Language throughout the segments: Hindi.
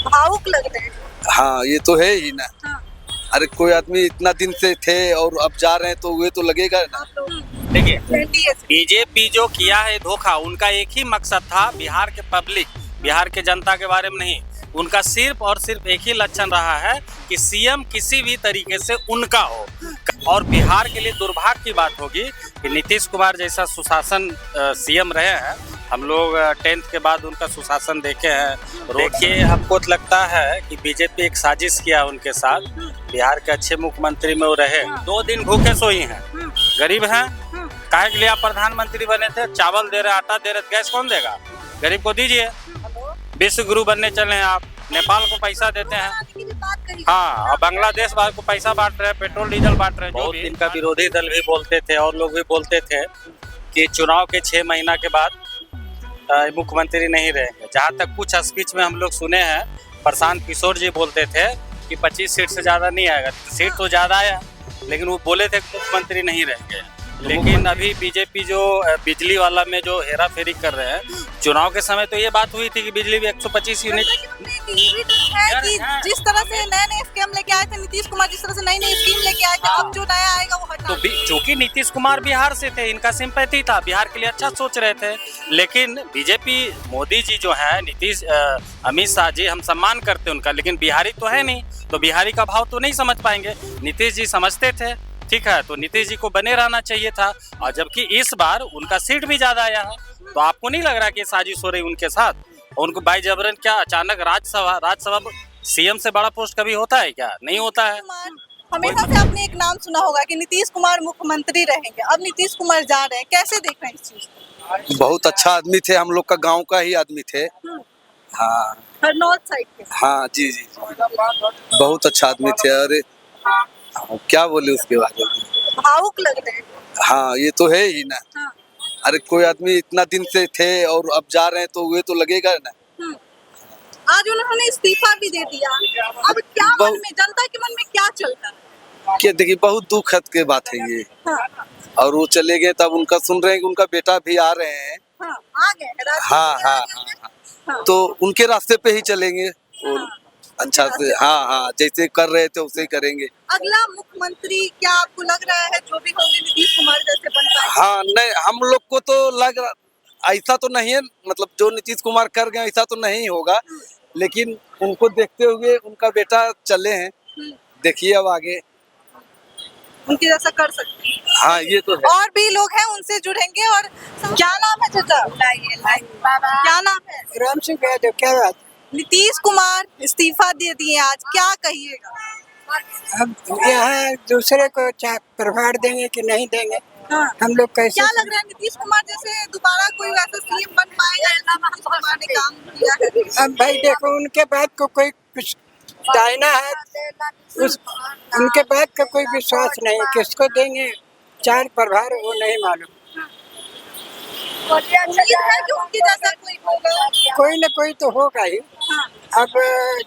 भावुक लग रहे हैं। हाँ ये तो है ही ना। हाँ। अरे कोई आदमी इतना दिन से थे और अब जा रहे हैं तो ये तो लगेगा ना। देखिए एनडीए से। बीजेपी जो किया है धोखा, उनका एक ही मकसद था, बिहार के पब्लिक, बिहार के जनता के बारे में नहीं। उनका सिर्फ और सिर्फ एक ही लक्षण रहा है कि सीएम किसी भी तरीके से उनका हो। और बिहार के लिए दुर्भाग्य की बात होगी कि नीतीश कुमार जैसा सुशासन सीएम रहे हैं। हम लोग 10th के बाद उनका सुशासन देखे हैं। देखिए हमको तो लगता है कि बीजेपी एक साजिश किया उनके साथ। बिहार के अच्छे मुख्यमंत्री में वो रहे, 2 दिन भूखे सोई हैं, गरीब हैं। काहे के लिए आप प्रधानमंत्री बने थे? चावल दे रहे, आटा दे रहे, गैस कौन देगा? गरीब को दीजिए। विश्व गुरु बनने चले हैं आप, नेपाल को पैसा देते हैं। हाँ, और बांग्लादेश वाले को पैसा बांट रहे हैं, पेट्रोल डीजल बांट रहे हैं। बहुत इनका विरोधी दल भी बोलते थे और लोग भी बोलते थे कि चुनाव के 6 महीना के बाद मुख्यमंत्री नहीं रहेंगे। जहाँ तक कुछ स्पीच में हम लोग सुने हैं, प्रशांत किशोर जी बोलते थे कि 25 सीट से ज़्यादा नहीं आएगा। सीट तो ज़्यादा आया, लेकिन वो बोले थे कि मुख्यमंत्री नहीं रहेंगे। लेकिन अभी बीजेपी जो बिजली वाला में जो हेरा फेरी कर रहे हैं, चुनाव के समय तो ये बात हुई थी कि बिजली भी 125 यूनिट है कि जिस तरह से नए स्कीम लेके आए थे नीतीश कुमार, जिस तरह से नई स्कीम लेके आए थे, अब जो नया आएगा वो हटा। तो चूंकि नीतीश कुमार बिहार से थे, इनका सिंपैथी था, बिहार के लिए अच्छा सोच रहे थे। लेकिन बीजेपी मोदी जी जो है, नीतीश अमित शाह जी, हम सम्मान करते हैं उनका, लेकिन बिहारी तो है नहीं, तो बिहारी का भाव तो नहीं समझ पाएंगे। नीतीश जी समझते थे, ठीक है, तो नीतीश जी को बने रहना चाहिए था। और जबकि इस बार उनका सीट भी ज्यादा आया है, तो आपको नहीं लग रहा कि साजिश हो रही उनके साथ? उनको बाई जबरन क्या अचानक राज्यसभा सीएम से बड़ा पोस्ट कभी होता है क्या? नहीं होता है। हमेशा से आपने एक नाम सुना होगा कि नीतीश कुमार मुख्यमंत्री रहेंगे, अब नीतीश कुमार जा रहे हैं, कैसे देख रहे हैं इस चीज को? बहुत अच्छा आदमी थे, हम लोग का गांव का ही आदमी थे। हाँ नॉर्थ साइड के। हाँ जी जी, बहुत अच्छा आदमी थे। अरे क्या बोले उसके बारे में, भावुक लग रहे हैं। हाँ ये तो है ही ना। हाँ। अरे कोई आदमी इतना दिन से थे और अब जा रहे हैं तो ये तो लगेगा ना। आज उन्होंने इस्तीफा भी दे दिया, अब क्या मन में, जनता के मन में क्या चल रहा है? क्या देखिए, बहुत दुखद की बात है ये। हाँ। और वो चले गए, तब उनका सुन रहे हैं कि उनका बेटा भी आ रहे हैं। हाँ, आ गए हैं। हाँ हाँ हाँ हाँ, तो उनके रास्ते पे ही चलेंगे और अच्छा से। हाँ हाँ, जैसे कर रहे थे वैसे ही करेंगे। अगला मुख्यमंत्री क्या आपको लग रहा है जो भी होंगे नीतीश कुमार जैसे बन पाएंगे? हाँ नहीं, हम लोग को तो लग रहा ऐसा तो नहीं है, मतलब जो नीतीश कुमार कर गए ऐसा तो नहीं होगा, लेकिन उनको देखते हुए उनका बेटा चले हैं। देखिए अब आगे उनके जैसा कर सकते हैं। हाँ ये तो है। और भी लोग हैं, उनसे जुड़ेंगे। और क्या नाम है चाचा? क्या नाम है? राम सिंह यादव। क्या बात? नीतीश कुमार इस्तीफा दे दिए आज, क्या कहिएगा? अब यहाँ दूसरे को प्रभार देंगे कि नहीं देंगे? हाँ। हम लोग कैसे? क्या लग रहा है नीतीश कुमार जैसे दोबारा कोई वैसा सीएम बन पाएगा? नीतीश कुमार ने काम किया है। अब भाई देखो, उनके बाद को कोई कुछ दायना है, उनके बाद का कोई विश्वास नहीं। किसको देंगे 4 प्रभार वो नहीं मालूम। उम्मीद है कि उनके जैसा कोई होगा, कोई न कोई तो होगा ही। हाँ। अब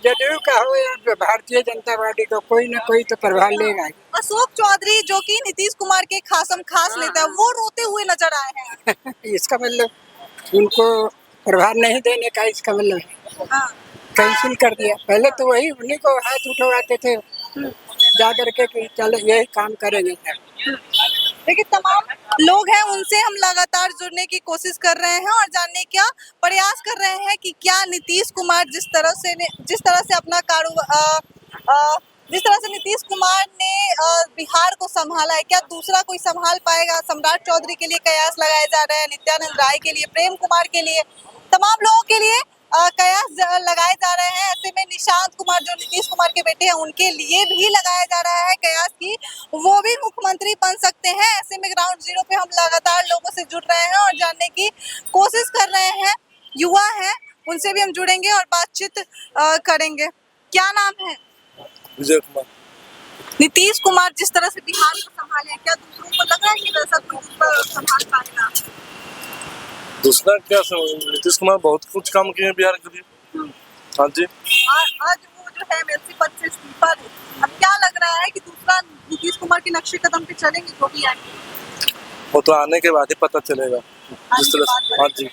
जदयू का हो या भारतीय जनता पार्टी का, कोई न कोई तो प्रभार लेगा ही। अशोक चौधरी जो कि नीतीश कुमार के खास नेता है, वो रोते हुए नजर आए हैं। इसका मतलब उनको प्रभार नहीं देने का इसका मतलब है। हाँ। कैंसिल कर दिया। पहले तो वही उन्हीं को हाथ उठवाते थे जा करके कि चलो यही काम करेंगे। देखिए तमाम लोग हैं, उनसे हम लगातार जुड़ने की कोशिश कर रहे हैं और जानने का प्रयास कर रहे हैं कि क्या नीतीश कुमार जिस तरह से अपना जिस तरह से नीतीश कुमार ने बिहार को संभाला है, क्या दूसरा कोई संभाल पाएगा? सम्राट चौधरी के लिए कयास लगाए जा रहे हैं, नित्यानंद राय के लिए, प्रेम कुमार के लिए, तमाम लोगों के लिए कयास लगाए जा रहे हैं। ऐसे में निशांत कुमार जो नीतीश कुमार के बेटे हैं, उनके लिए भी लगाया जा रहा है कयास की वो भी मुख्यमंत्री बन सकते हैं। ऐसे में ग्राउंड जीरो पे हम लगातार लोगों से जुड़ रहे हैं और जानने की कोशिश कर रहे हैं। युवा हैं, उनसे भी हम जुड़ेंगे और बातचीत करेंगे। क्या नाम है? विजय कुमार। नीतीश कुमार जिस तरह से बिहार को संभाले हैं, क्या दूसरों को लग रहा है कि वैसा कोई संभाल पाएगा? दूसरा क्या, नीतीश कुमार बहुत कुछ काम किए हैं बिहार के लिए। हाँ जी। आज वो जो है एमएलसी पद से इस्तीफा दे, अब क्या लग रहा है कि दूसरा नीतीश कुमार के नक्शे कदम पे चलेंगे जो भी आएंगे? वो तो आने के बाद ही पता चलेगा जिस तरह से। हाँ जी।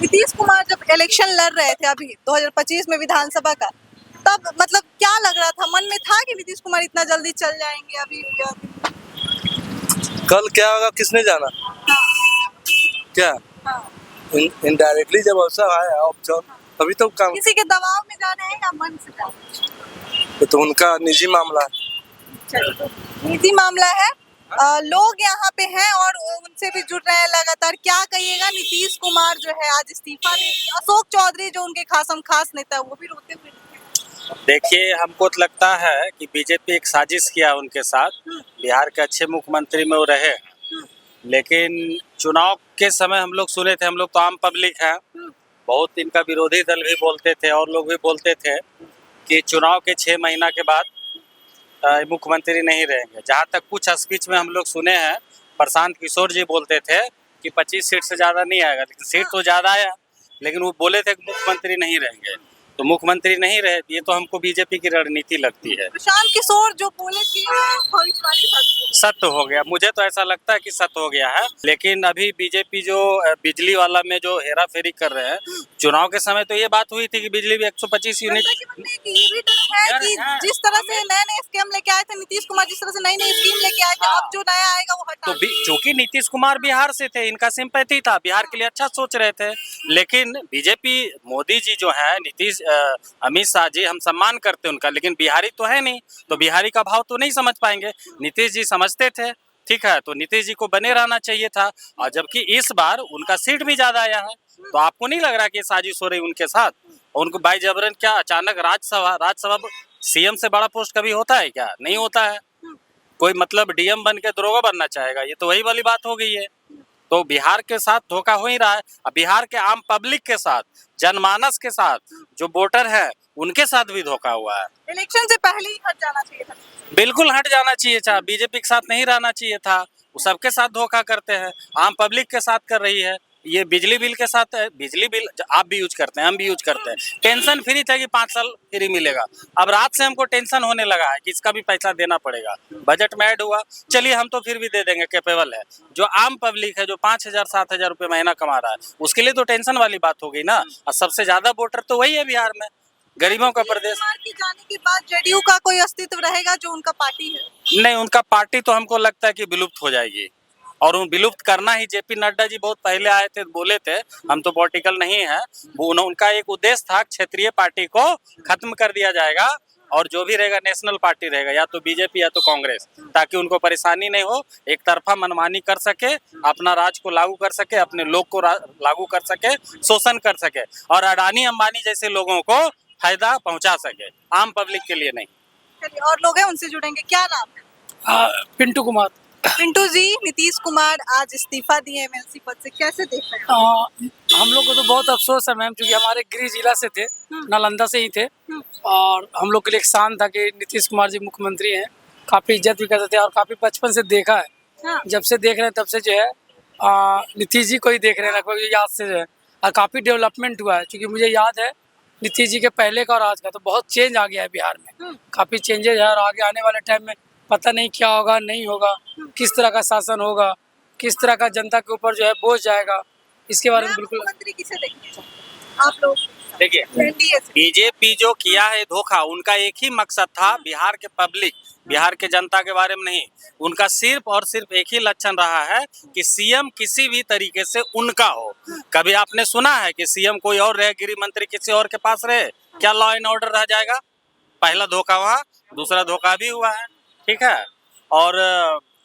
नीतीश कुमार जब इलेक्शन लड़ रहे थे अभी 2025 में विधानसभा का, तब मतलब क्या लग रहा था, मन में था कि नीतीश कुमार इतना जल्दी चल जाएंगे अभी कल क्या होगा किसने जाना क्या इनडायरेक्टली जब अवसर आया ऑप्शन अभी तो काम किसी के दबाव में जा रहे हैं या मन से जा रहे हैं? तो उनका निजी मामला है। चलिए, निजी मामला है। लोग यहाँ पे हैं और उनसे भी जुड़ रहे हैं लगातार। क्या कहिएगा, नीतीश कुमार जो है आज इस्तीफा दे दिए, अशोक चौधरी जो उनके खास नेता है वो भी रोते हुए दिखे। देखिए, हमको तो लगता है कि बीजेपी एक साजिश किया उनके साथ। बिहार के अच्छे मुख्यमंत्री में वो रहे, लेकिन चुनाव के समय हम लोग सुने थे, हम लोग तो आम पब्लिक हैं, बहुत इनका विरोधी दल भी बोलते थे और लोग भी बोलते थे कि चुनाव के 6 महीना के बाद मुख्यमंत्री नहीं रहेंगे। जहाँ तक कुछ स्पीच में हम लोग सुने हैं, प्रशांत किशोर जी बोलते थे कि 25 सीट से ज़्यादा नहीं आएगा, लेकिन सीट तो ज़्यादा आया, लेकिन वो बोले थे कि मुख्यमंत्री नहीं रहेंगे। तो मुख्यमंत्री नहीं रहे, ये तो हमको बीजेपी की रणनीति लगती है। प्रशांत किशोर जो बोले कि भविष्यवाणी सत्य हो गया, मुझे तो ऐसा लगता है कि सत्य हो गया है। लेकिन अभी बीजेपी जो बिजली वाला में जो हेरा फेरी कर रहे हैं, चुनाव के समय तो ये बात हुई थी कि बिजली भी 125 यूनिट। ये भी डर है कि जिस तरह से नए स्कीम लेके आए थे नीतीश कुमार, जिस तरह से नई स्कीम लेके आए थे, अब जो नया आएगा वो हटा। तो चूंकि नीतीश कुमार बिहार से थे, इनका सिंपैथी था, बिहार के लिए अच्छा सोच रहे थे। लेकिन बीजेपी मोदी जी जो है, नीतीश अमित शाह जी, हम सम्मान करते हैं उनका, लेकिन बिहारी तो है नहीं, तो बिहारी का भाव तो नहीं समझ पाएंगे। नीतीश जी समझते थे, ठीक है, तो नीतीश जी को बने रहना चाहिए था। और जबकि इस बार उनका सीट भी ज्यादा आया है, तो आपको नहीं लग रहा कि साजिश हो रही उनके साथ? उनको बाई जबरन क्या अचानक राज्यसभा सीएम से बड़ा पोस्ट कभी होता है क्या? नहीं होता है। कोई मतलब डीएम बन के दरोगा बनना चाहेगा? ये तो वही वाली बात हो गई है। तो बिहार के साथ धोखा हो ही रहा है। अब बिहार के आम पब्लिक के साथ, जनमानस के साथ, जो वोटर है उनके साथ भी धोखा हुआ है। इलेक्शन से पहले ही हट जाना चाहिए था। बिल्कुल हट जाना चाहिए था, बीजेपी के साथ नहीं रहना चाहिए था। वो सबके साथ धोखा करते हैं, आम पब्लिक के साथ कर रही है। ये बिजली बिल के साथ, बिजली बिल आप भी यूज करते हैं, हम भी यूज करते हैं। टेंशन फ्री था कि 5 साल फ्री मिलेगा, अब रात से हमको टेंशन होने लगा है कि इसका भी पैसा देना पड़ेगा। बजट में ऐड हुआ, चलिए हम तो फिर भी दे देंगे, कैपेबल है। जो आम पब्लिक है, जो 5,000-7,000 रुपये महीना कमा रहा है, उसके लिए तो टेंशन वाली बात हो गई ना। और सबसे ज्यादा वोटर तो वही है बिहार में, गरीबों का प्रदेश। कुमार के जाने के बाद जेडीयू का कोई अस्तित्व रहेगा जो उनका पार्टी है? नहीं, उनका पार्टी तो हमको लगता है कि विलुप्त हो जाएगी, और उन विलुप्त करना ही। जेपी नड्डा जी बहुत पहले आए थे, बोले थे हम तो पॉलिटिकल नहीं है, उनका एक उद्देश्य था क्षेत्रीय पार्टी को खत्म कर दिया जाएगा, और जो भी रहेगा नेशनल पार्टी रहेगा, या तो बीजेपी या तो कांग्रेस, ताकि उनको परेशानी नहीं हो, एक तरफा मनमानी कर सके, अपना राज को लागू कर सके, अपने लोग को लागू कर सके, शोषण कर सके, और अडानी अंबानी जैसे लोगों को फायदा पहुंचा सके, आम पब्लिक के लिए नहीं। चलिए, और लोग हैं उनसे जुड़ेंगे। क्या नाम है? पिंटू कुमार। पिंटू जी, नीतीश कुमार आज इस्तीफा दिए एमएलसी पद से, कैसे देख रहे हैं? हम लोग को तो बहुत अफसोस है मैम, क्योंकि हमारे गृह जिला से थे, नालंदा से ही थे, और हम लोग के लिए एक शान था कि नीतीश कुमार जी मुख्यमंत्री हैं। काफ़ी इज्जत भी करते थे और काफ़ी बचपन से देखा है। हाँ। जब से देख रहे हैं तब से जो है नीतीश जी को ही देख रहे हैं लगभग याद से जो है, और काफ़ी डेवलपमेंट हुआ है। क्योंकि मुझे याद है नीतीश जी के पहले का और आज का तो बहुत चेंज आ गया है बिहार में, काफ़ी चेंजेज है, और आगे आने वाले टाइम में पता नहीं क्या होगा, नहीं होगा, किस तरह का शासन होगा, किस तरह का जनता के ऊपर जो है बोझ जाएगा, इसके बारे में बिल्कुल। मुख्यमंत्री किसे देखना आप लोग? देखिए, एनडीए से। बीजेपी जो किया है धोखा, उनका एक ही मकसद था, बिहार के पब्लिक, बिहार के जनता के बारे में नहीं। उनका सिर्फ और सिर्फ एक ही लक्षण रहा है कि सीएम किसी भी तरीके से उनका हो। कभी आपने सुना है कि सीएम कोई और रहे, गृह मंत्री किसी और के पास रहे? क्या लॉ एंड ऑर्डर रह जाएगा? पहला धोखा वहाँ, दूसरा धोखा भी हुआ है, ठीक है। और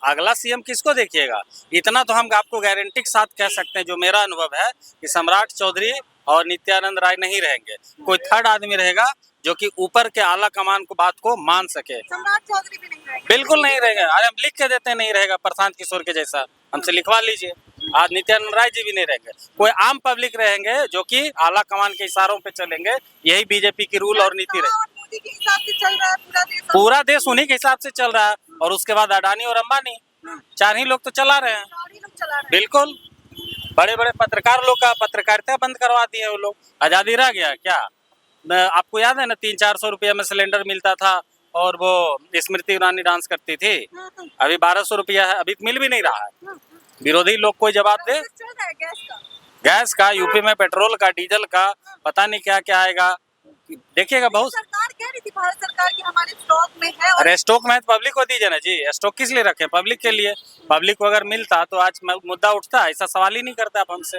अगला सीएम किसको देखिएगा? इतना तो हम आपको गारंटी के साथ कह सकते हैं, जो मेरा अनुभव है, कि सम्राट चौधरी और नित्यानंद राय नहीं रहेंगे, कोई थर्ड आदमी रहेगा जो कि ऊपर के आला कमान को बात को मान सके। सम्राट चौधरी भी नहीं रहेंगे? बिल्कुल नहीं रहेगा, अरे हम लिख के देते हैं नहीं रहेगा, प्रशांत किशोर के जैसा, हमसे लिखवा लीजिए। आज नित्यानंद राय जी भी नहीं रहेंगे, कोई आम पब्लिक रहेंगे जो कि आला कमान के इशारों पे चलेंगे। यही बीजेपी की रूल और नीति रहेगी। मोदी के हिसाब से चल रहा है पूरा देश। पूरा देश उन्हीं के हिसाब से चल रहा है, और उसके बाद अडानी और अंबानी, 4 ही लोग तो चला रहे हैं। सारे लोग चला रहे हैं। बिल्कुल, बड़े बड़े पत्रकार लोग का पत्रकारिता बंद करवा दिए वो लोग। आजादी रह गया क्या? आपको याद है ना, 300-400 रुपया में सिलेंडर मिलता था, और वो स्मृति ईरानी डांस करती थी। अभी 1200 रुपया है, अभी मिल भी नहीं रहा है। विरोधी लोग कोई जवाब दे? चल रहा है गैस का। गैस का, यूपी में पेट्रोल का, डीजल का, पता नहीं क्या क्या आएगा, देखिएगा बहुत। सरकार कह रही थी, भारत सरकार की हमारे स्टॉक में है, और अरे स्टॉक में पब्लिक को दीजिए ना जी, स्टॉक किस लिए रखे? पब्लिक के लिए। पब्लिक को अगर मिलता तो आज मुद्दा उठता, ऐसा सवाल ही नहीं करता आप हमसे।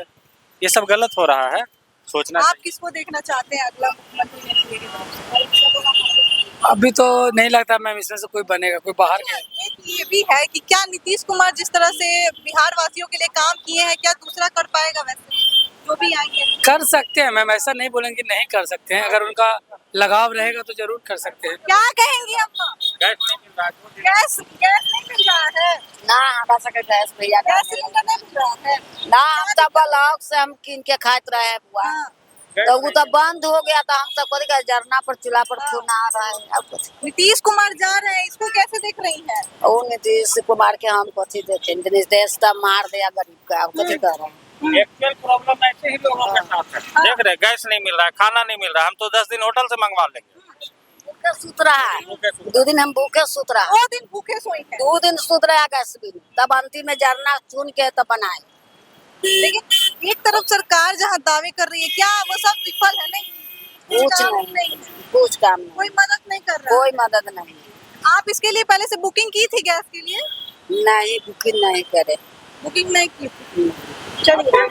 ये सब गलत हो रहा है, सोचना आप चाहिए। किसको देखना चाहते हैं अगला मुख्यमंत्री एनडीए की तरफ से? अभी तो नहीं लगता मैम इसमें से कोई बनेगा, कोई बाहर का। एक ये भी है कि क्या नीतीश कुमार जिस तरह से बिहार वासियों के लिए काम किए हैं, क्या दूसरा कर पाएगा? वैसे जो भी आएंगे कर सकते हैं मैम, ऐसा नहीं बोलेंगे कि नहीं कर सकते हैं, अगर उनका लगाव रहेगा तो जरूर कर सकते हैं। क्या कहेंगी अम्मा? गैस नहीं मिल रहा है। गैस गैस नहीं मिल रहा है, ना हमारा सके गैस भैया गैस सिलेंडर नहीं मिल रहा है। ना हम तो ब्लॉक से हम किन के खाते रहे हैं बुआ। हाँ, तो वो तो बंद हो गया, तो हम सब कभी का जरना पर चूल्हा पर खून आ रहा है। अब कुछ नीतीश कुमार जा रहे हैं, इसको कैसे देख रही हैं? वो नीतीश कुमार के हम कथी देते, नीतीश देश तो मार दिया गरीब का, अब कथी कर रहे हैं। एक्चुअल प्रॉब्लम ऐसे ही लोगों के साथ है। देख रहे, गैस नहीं मिल रहा है, खाना नहीं मिल रहा है, हम तो 10 दिन होटल से मंगवा लेंगे। भूखे सुत रहा है, 2 दिन हम भूखे सुत रहा है, 2 दिन भूखे सोई है, 2 दिन सुत रहा है गैस बिन, तब अंतिम में जरना चुन के तब बनाए। लेकिन एक तरफ सरकार जहाँ दावे कर रही है, क्या वो सब विफल है? नहीं, कुछ काम नहीं, कुछ काम नहीं, कोई मदद नहीं कर रहा। कोई मदद नहीं, आप इसके लिए पहले से बुकिंग की थी गैस के लिए? नहीं बुकिंग नहीं करे। बुकिंग नहीं की थी। चलिए,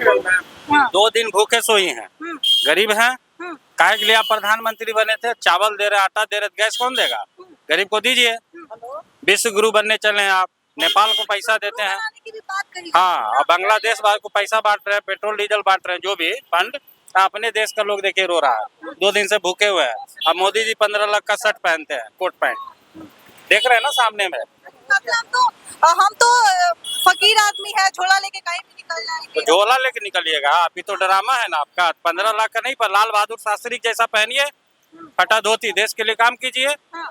हाँ, 2 दिन भूखे सोई हैं, हम्म, गरीब हैं। हम्म, काहे के लिए आप प्रधानमंत्री बने थे? चावल दे रहे, आटा दे रहे, गैस कौन देगा? गरीब को दीजिए। विश्व गुरु बनने चले हैं आप, नेपाल को पैसा देते हैं। बनाने की भी बात कही। हाँ, और बांग्लादेश वाले को पैसा बांट रहे हैं, पेट्रोल डीजल बांट रहे हैं, जो भी फंड। अपने देश का लोग देखिए रो रहा है, 2 दिन से भूखे हुए हैं। अब मोदी जी 15 लाख का शर्ट पहनते हैं, कोट पैंट, देख रहे हैं ना सामने में। हम तो फकीर आदमी है, झोला लेके कहीं भी निकल तो जाएंगे। झोला लेके निकलिएगा, अभी तो ड्रामा है ना आपका। 15 लाख का नहीं, पर लाल बहादुर शास्त्री जैसा पहनिए, फटा धोती, देश के लिए काम कीजिए। हाँ,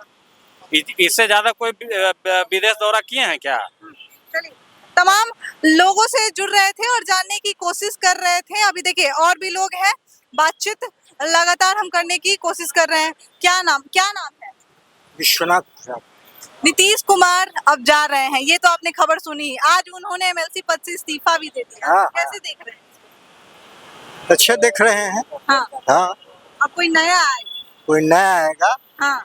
इससे ज्यादा कोई विदेश दौरा किए हैं क्या? चलिए, तमाम लोगों से जुड़ रहे थे और जानने की कोशिश कर रहे थे। अभी देखिए और भी लोग हैं, बातचीत लगातार हम करने की कोशिश कर रहे हैं। क्या नाम है? विश्वनाथ। नीतीश कुमार अब जा रहे हैं, ये तो आपने खबर सुनी। आज उन्होंने एमएलसी पद से इस्तीफा भी दे दिया। हाँ, कैसे देख रहे हैं? अच्छा देख रहे हैं। हाँ, हाँ, अब कोई नया आए। कोई नया आएगा, हाँ,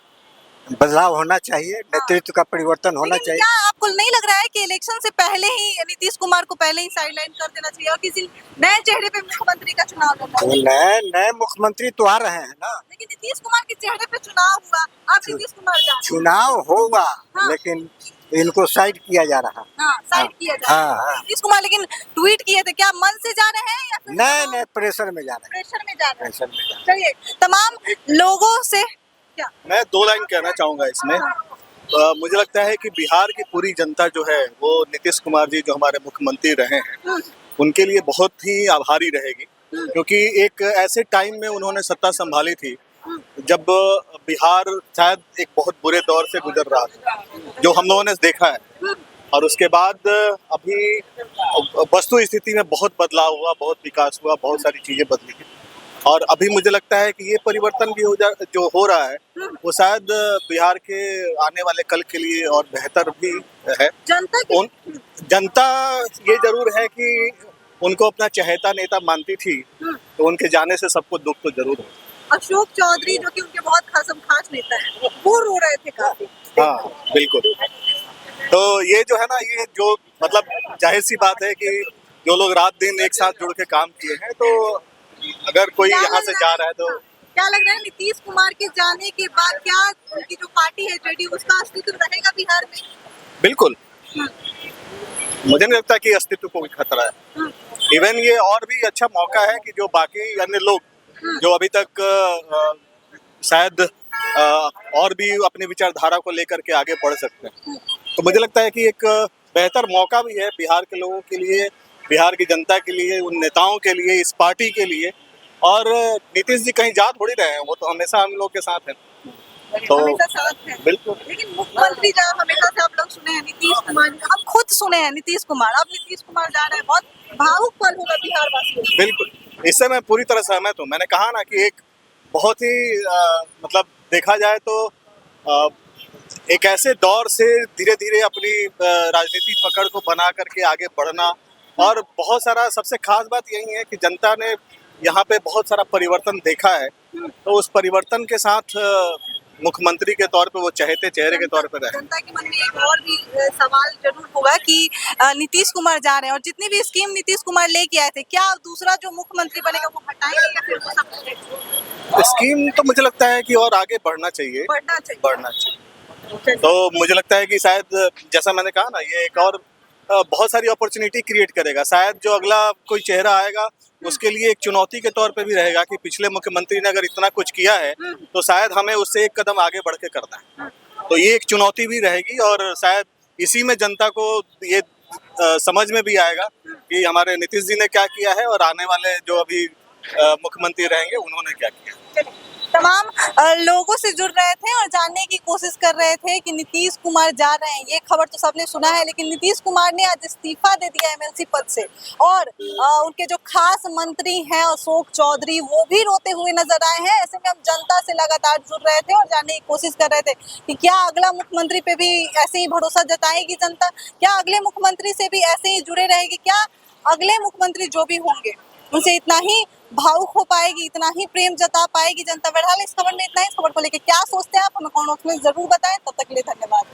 बदलाव होना चाहिए, नेतृत्व का परिवर्तन होना लेकिन चाहिए। क्या आपको नहीं लग रहा है कि इलेक्शन से पहले ही नीतीश कुमार को पहले ही साइडलाइन कर देना चाहिए और किसी नए चेहरे पे मुख्यमंत्री का चुनाव करना तो चाहिए? नए नए मुख्यमंत्री तो आ रहे हैं ना, लेकिन नीतीश कुमार के चेहरे पे चुनाव हुआ, आप नीतीश कुमार जा रहे हैं। चुनाव होगा, हाँ। लेकिन इनको साइड किया जा रहा। हाँ, साइड किया जा रहा है। हाँ, हाँ। नीतीश कुमार लेकिन ट्वीट किए थे, क्या मन से जा रहे हैं या फिर नए नए प्रेशर में जा रहे प्रेशर में जा रहे हैं? हैं, प्रेशर में जा रहे हैं। चलिए, तमाम लोगों से क्या मैं 2 लाइन कहना चाहूँगा इसमें। मुझे लगता है कि बिहार की पूरी जनता जो है वो नीतीश कुमार जी जो हमारे मुख्यमंत्री रहे हैं उनके लिए बहुत ही आभारी रहेगी, क्योंकि एक ऐसे टाइम में उन्होंने सत्ता संभाली थी जब बिहार शायद एक बहुत बुरे दौर से गुजर रहा था, जो हम लोगों ने देखा है। और उसके बाद अभी वस्तु स्थिति में बहुत बदलाव हुआ, बहुत विकास हुआ, बहुत सारी चीज़ें बदली हैं। और अभी मुझे लगता है कि ये परिवर्तन भी जो हो रहा है वो शायद बिहार के आने वाले कल के लिए और बेहतर भी है। जनता की जनता ये जरूर है कि उनको अपना चहेता नेता मानती थी, तो उनके जाने से सबको दुख तो जरूर है। अशोक चौधरी जो कि उनके बहुत खास नेता है, वो रो रहे थे काफी। हाँ बिल्कुल। तो ये जो है ना, ये जो मतलब जाहिर सी बात है कि जो लोग रात दिन एक साथ जुड़ के काम किए हैं, तो अगर कोई क्या यहाँ लग से रहा जा है? रहा है तो क्या लग रहा है नीतीश कुमार के जाने के बाद क्या उनकी जो पार्टी है जेडीयू, उसका अस्तित्व रहेगा बिहार में? बिल्कुल मुझे नहीं लगता कि अस्तित्व को भी खतरा है। इवन ये और भी अच्छा मौका है कि जो बाकी अन्य लोग जो अभी तक शायद और भी अपनी विचारधारा को लेकर के आगे बढ़ सकते हैं, तो मुझे लगता है कि एक बेहतर मौका भी है बिहार के लोगों के लिए, बिहार की जनता के लिए, उन नेताओं के लिए, इस पार्टी के लिए। और नीतीश जी कहीं जा थोड़ी रहे हैं, वो तो हमेशा हम लोग के साथ हैं। तो हमेशा साथ है। बिल्कुल। लेकिन मुख्यमंत्री जहाँ हमेशा से आप लोग सुने हैं नीतीश कुमार, हम खुद सुने हैं नीतीश कुमार, अब नीतीश कुमार जा रहे हैं, बहुत भावुक पल होगा बिहार वासियों को। बिल्कुल, इससे मैं पूरी तरह सहमत हूँ। मैंने कहा ना कि एक बहुत ही मतलब देखा जाए तो एक ऐसे दौर से धीरे धीरे अपनी राजनीतिक पकड़ को बना करके आगे बढ़ना और बहुत सारा, सबसे खास बात यही है कि जनता ने यहाँ पे बहुत सारा परिवर्तन देखा है, तो उस परिवर्तन के साथ मुख्यमंत्री के तौर पे वो चहेते चेहरे के तौर पे रहे। जनता के मन में एक और भी सवाल जरूर होगा कि नीतीश कुमार जा रहे हैं और जितनी भी स्कीम नीतीश कुमार लेके आए थे, क्या दूसरा जो मुख्यमंत्री बनेगा वो हटाएंगे या फिर वो सब स्कीम तो मुझे लगता है कि और आगे बढ़ना चाहिए, बढ़ना चाहिए। तो मुझे लगता है कि शायद जैसा मैंने कहा ना, ये एक और बहुत सारी अपॉर्चुनिटी क्रिएट करेगा। शायद जो अगला कोई चेहरा आएगा उसके लिए एक चुनौती के तौर पे भी रहेगा कि पिछले मुख्यमंत्री ने अगर इतना कुछ किया है तो शायद हमें उससे एक कदम आगे बढ़ के करना है। तो ये एक चुनौती भी रहेगी और शायद इसी में जनता को ये समझ में भी आएगा कि हमारे नीतीश जी ने क्या किया है और आने वाले जो अभी मुख्यमंत्री रहेंगे उन्होंने क्या किया। तमाम लोगों से जुड़ रहे थे और जानने की कोशिश कर रहे थे कि नीतीश कुमार जा रहे हैं। ये खबर तो सबने सुना है, लेकिन नीतीश कुमार ने आज इस्तीफा दे दिया एमएलसी पद से और उनके जो खास मंत्री हैं अशोक चौधरी, वो भी रोते हुए नजर आए हैं। ऐसे में हम जनता से लगातार जुड़ रहे थे और जानने की कोशिश कर रहे थे कि क्या अगला मुख्यमंत्री पे भी ऐसे ही भरोसा जताएगी जनता, क्या अगले मुख्यमंत्री से भी ऐसे ही जुड़े रहेगी, क्या अगले मुख्यमंत्री जो भी होंगे उनसे इतना ही भावुक हो पाएगी, इतना ही प्रेम जता पाएगी जनता। बहरहाल इस खबर में इतना ही। इस खबर को लेकर क्या सोचते हैं आप, हमें कमेंट बॉक्स में जरूर बताएं। तब तक के लिए धन्यवाद।